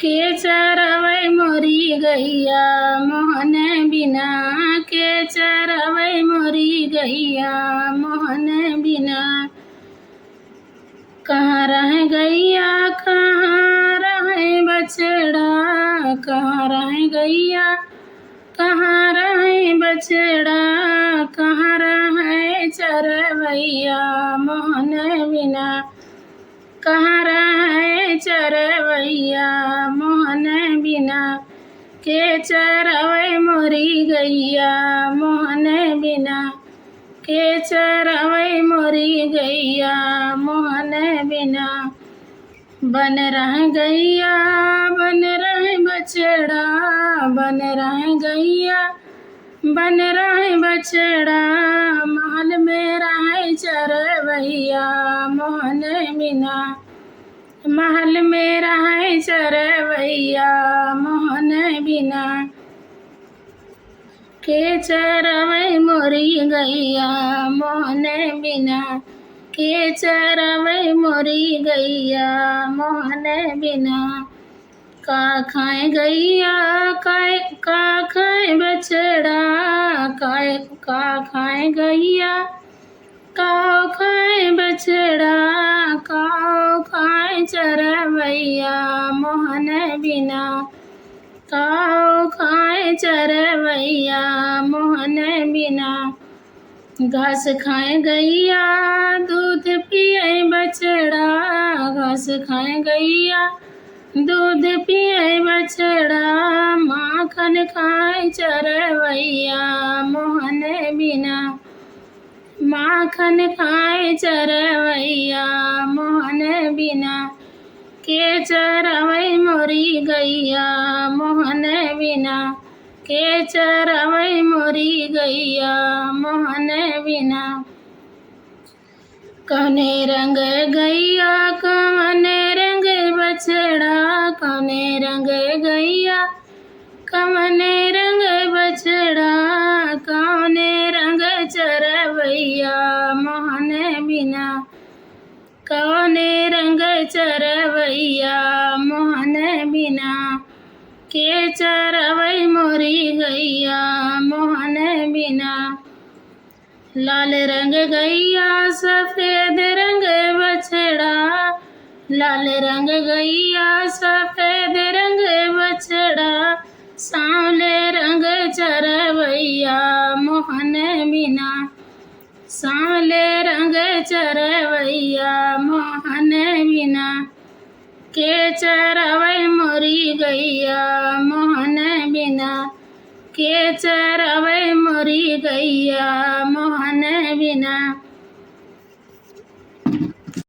के चरवै मोरी गैया मोहन बिना, के चरवै मोरी गैया मोहन बिना। कहाँ रह गैया कहाँ रह बछड़ा, कहाँ रह गैया कहाँ रह बछड़ा, कहाँ रह चरवैया मोहन बिना, कहाँ रह चरवैया मोहन बिना। के चरवै मोरी गैया मोहन बिना, के चरवै मोरी गैया मोहन बिना। बन रह गैया बन रह बछड़ा, बन रह गैया बन रह बछड़ा, महल में रह चरवैया मोहन बिना, महल में रह चरवैया मोहन बिना। के चरवै मोरी गैया मोहन बिना, के चरवै मोरी गैया मोहन बिना। का खाए गैया का खाए बछड़ा, का खाए गैया का खाए बछड़ा, का खाए चरवैया मोहन बिना, का खाए चरवैया मोहन बिना। घास खाए गैया दूध पिए बछड़ा, घास खाए गैया दूध पिए बछड़ा, माखन खाए चरवैया मोहन बिना, माखन खाए चरवैया मोहन बिना। के चरवै मोरी गैया मोहन बिना, के चरवै मोरी गैया मोहन बिना। कौने रंग गैया कवने रंग बछड़ा, कौने रंग गैया कवने रंग बछड़ा, कौने रंग चरवैया मोहन बिना, कौने रंग चरवैया मोहन बिना। के चरवै मोरी गैया मोहन बिना। लाल रंग गैया सफेद रंग बछड़ा, लाल रंग गैया सफेद रंग बछड़ा, सांवले रंग चरवैया मोहन बिना, सांवले रंग चरवैया मोहन बिना। के चरवै मोरी गैया मोहन बिना, के चरवै मोरी गैया मोहन बिना।